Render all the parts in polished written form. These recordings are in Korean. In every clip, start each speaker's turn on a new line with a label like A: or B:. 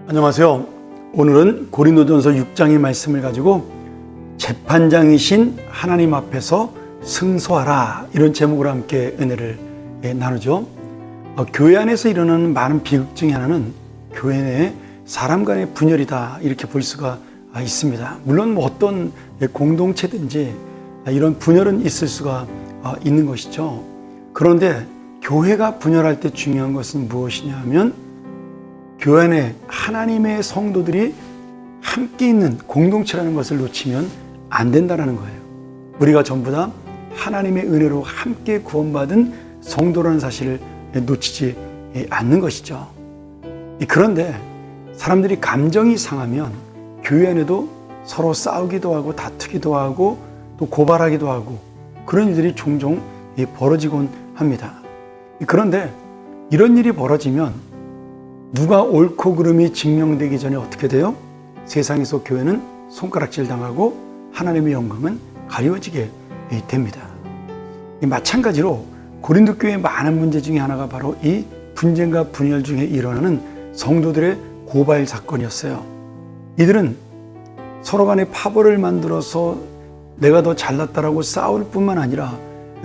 A: 안녕하세요. 오늘은 고린도전서 6장의 말씀을 가지고 재판장이신 하나님 앞에서 승소하라, 이런 제목으로 함께 은혜를 나누죠. 교회 안에서 일어나는 많은 비극 중에 하나는 교회 내 사람 간의 분열이다, 이렇게 볼 수가 있습니다. 물론 어떤 공동체든지 이런 분열은 있을 수가 있는 것이죠. 그런데 교회가 분열할 때 중요한 것은 무엇이냐 하면 교회 안에 하나님의 성도들이 함께 있는 공동체라는 것을 놓치면 안 된다는 거예요. 우리가 전부 다 하나님의 은혜로 함께 구원받은 성도라는 사실을 놓치지 않는 것이죠. 그런데 사람들이 감정이 상하면 교회 안에도 서로 싸우기도 하고 다투기도 하고 또 고발하기도 하고 그런 일들이 종종 벌어지곤 합니다. 그런데 이런 일이 벌어지면 누가 옳고 그름이 증명되기 전에 어떻게 돼요? 세상에서 교회는 손가락질 당하고 하나님의 영광은 가려지게 됩니다. 마찬가지로 고린도 교회의 많은 문제 중에 하나가 바로 이 분쟁과 분열 중에 일어나는 성도들의 고발 사건이었어요. 이들은 서로 간에 파벌을 만들어서 내가 더 잘났다라고 싸울 뿐만 아니라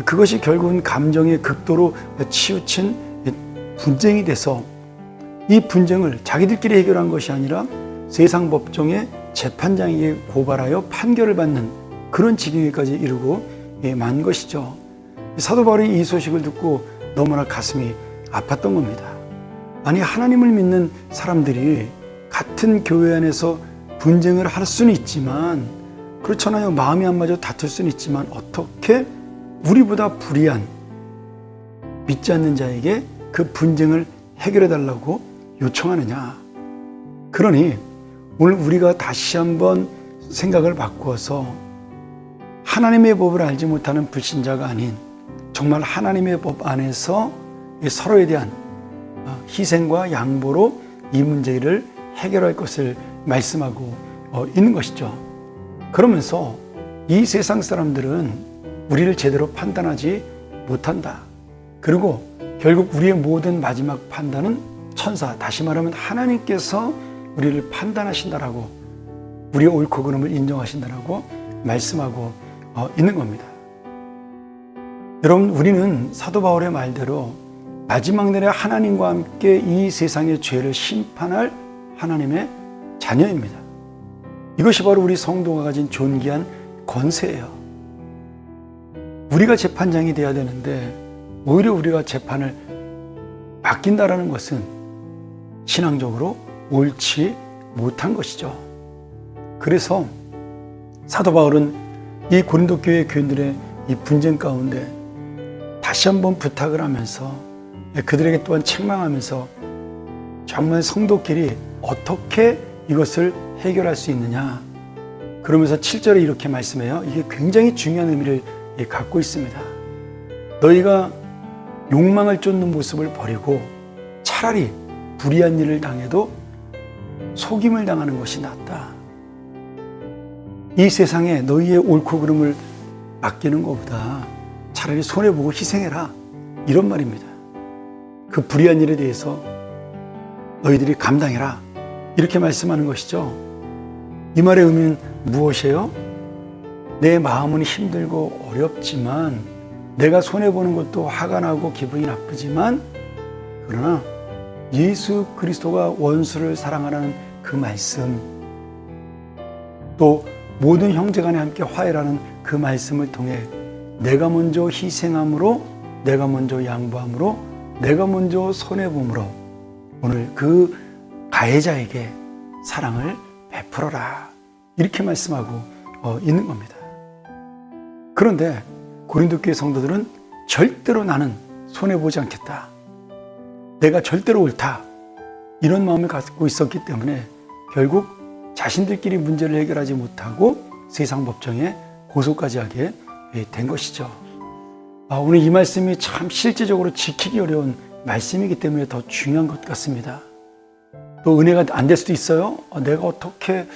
A: 그것이 결국은 감정의 극도로 치우친 분쟁이 돼서 이 분쟁을 자기들끼리 해결한 것이 아니라 세상 법정의 재판장에게 고발하여 판결을 받는 그런 지경에까지 이르고 만 것이죠. 사도 바울이 이 소식을 듣고 너무나 가슴이 아팠던 겁니다. 아니, 하나님을 믿는 사람들이 같은 교회 안에서 분쟁을 할 수는 있지만, 그렇잖아요. 마음이 안 맞아 다툴 수는 있지만 어떻게 우리보다 불의한 믿지 않는 자에게 그 분쟁을 해결해 달라고 요청하느냐. 그러니 오늘 우리가 다시 한번 생각을 바꾸어서 하나님의 법을 알지 못하는 불신자가 아닌 정말 하나님의 법 안에서 서로에 대한 희생과 양보로 이 문제를 해결할 것을 말씀하고 있는 것이죠. 그러면서 이 세상 사람들은 우리를 제대로 판단하지 못한다. 그리고 결국 우리의 모든 마지막 판단은 천사, 다시 말하면 하나님께서 우리를 판단하신다라고, 우리의 옳고 그름을 인정하신다라고 말씀하고 있는 겁니다. 여러분, 우리는 사도 바울의 말대로 마지막 날에 하나님과 함께 이 세상의 죄를 심판할 하나님의 자녀입니다. 이것이 바로 우리 성도가 가진 존귀한 권세예요. 우리가 재판장이 돼야 되는데 오히려 우리가 재판을 맡긴다라는 것은 신앙적으로 옳지 못한 것이죠. 그래서 사도 바울은 이 고린도 교회 교인들의 이 분쟁 가운데 다시 한번 부탁을 하면서 그들에게 또한 책망하면서 정말 성도끼리 어떻게 이것을 해결할 수 있느냐, 그러면서 7절에 이렇게 말씀해요. 이게 굉장히 중요한 의미를 갖고 있습니다. 너희가 욕망을 쫓는 모습을 버리고 차라리 불의한 일을 당해도 속임을 당하는 것이 낫다. 이 세상에 너희의 옳고 그름을 맡기는 것보다 차라리 손해보고 희생해라, 이런 말입니다. 그 불의한 일에 대해서 너희들이 감당해라, 이렇게 말씀하는 것이죠. 이 말의 의미는 무엇이에요? 내 마음은 힘들고 어렵지만, 내가 손해보는 것도 화가 나고 기분이 나쁘지만, 그러나 예수 그리스도가 원수를 사랑하라는 그 말씀, 또 모든 형제간에 함께 화해라는 그 말씀을 통해 내가 먼저 희생함으로, 내가 먼저 양보함으로, 내가 먼저 손해봄으로 오늘 그 가해자에게 사랑을 베풀어라, 이렇게 말씀하고 있는 겁니다. 그런데 고린도 교회 성도들은 절대로 나는 손해보지 않겠다, 내가 절대로 옳다, 이런 마음을 갖고 있었기 때문에 결국 자신들끼리 문제를 해결하지 못하고 세상 법정에 고소까지 하게 된 것이죠. 오늘 이 말씀이 참 실제적으로 지키기 어려운 말씀이기 때문에 더 중요한 것 같습니다. 또 은혜가 안 될 수도 있어요. 내가 어떻게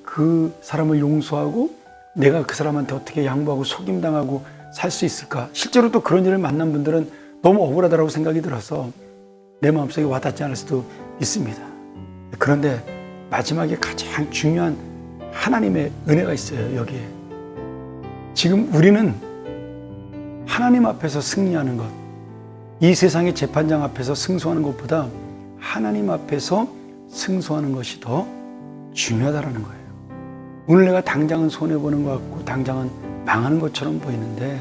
A: 그 사람을 용서하고 내가 그 사람한테 어떻게 양보하고 속임당하고 살 수 있을까? 실제로 또 그런 일을 만난 분들은 너무 억울하다고 생각이 들어서 내 마음속에 와닿지 않을 수도 있습니다. 그런데 마지막에 가장 중요한 하나님의 은혜가 있어요. 여기에 지금 우리는 하나님 앞에서 승리하는 것, 이 세상의 재판장 앞에서 승소하는 것보다 하나님 앞에서 승소하는 것이 더 중요하다는 거예요. 오늘 내가 당장은 손해보는 것 같고 당장은 망하는 것처럼 보이는데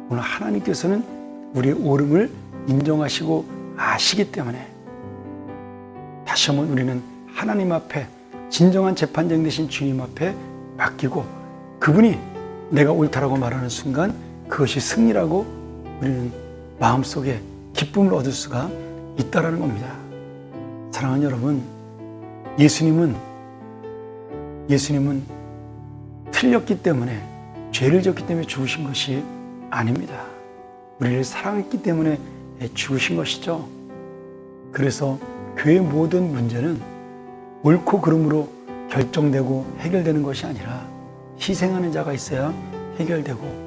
A: 오늘 하나님께서는 우리의 옳음을 인정하시고 아시기 때문에 다시 한번 우리는 하나님 앞에 진정한 재판장 되신 주님 앞에 맡기고 그분이 내가 옳다라고 말하는 순간 그것이 승리라고 우리는 마음속에 기쁨을 얻을 수가 있다는 겁니다. 사랑하는 여러분, 예수님은 틀렸기 때문에 죄를 졌기 때문에 죽으신 것이 아닙니다. 우리를 사랑했기 때문에 죽으신 것이죠. 그래서 교회의 모든 문제는 옳고 그름으로 결정되고 해결되는 것이 아니라 희생하는 자가 있어야 해결되고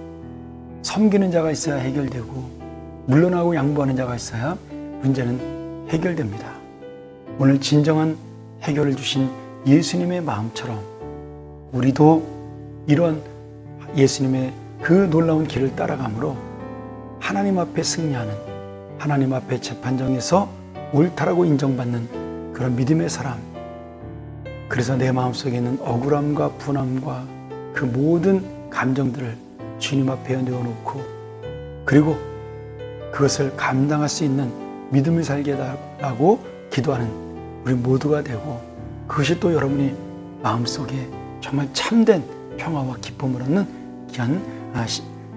A: 섬기는 자가 있어야 해결되고 물러나고 양보하는 자가 있어야 문제는 해결됩니다. 오늘 진정한 해결을 주신 예수님의 마음처럼 우리도 이런 예수님의 그 놀라운 길을 따라가므로 하나님 앞에 승리하는, 하나님 앞에 재판정에서 옳다라고 인정받는 그런 믿음의 사람, 그래서 내 마음속에 있는 억울함과 분함과 그 모든 감정들을 주님 앞에 내어놓고 그리고 그것을 감당할 수 있는 믿음을 살게 해달라고 기도하는 우리 모두가 되고 그것이 또 여러분이 마음속에 정말 참된 평화와 기쁨을 얻는 귀한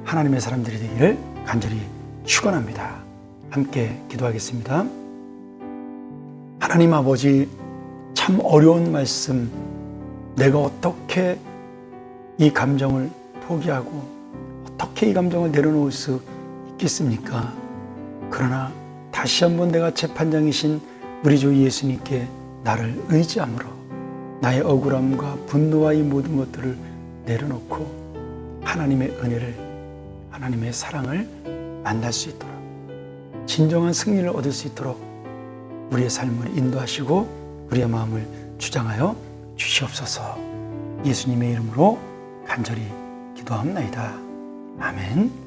A: 하나님의 사람들이 되기를 간절히 축원합니다. 함께 기도하겠습니다. 하나님 아버지, 참 어려운 말씀, 내가 어떻게 이 감정을 포기하고 어떻게 이 감정을 내려놓을 수 있겠습니까? 그러나 다시 한번 내가 재판장이신 우리 주 예수님께 나를 의지함으로 나의 억울함과 분노와 이 모든 것들을 내려놓고 하나님의 은혜를, 하나님의 사랑을 만날 수 있도록 진정한 승리를 얻을 수 있도록 우리의 삶을 인도하시고 우리의 마음을 주장하여 주시옵소서. 예수님의 이름으로 간절히 기도합니다. 아멘.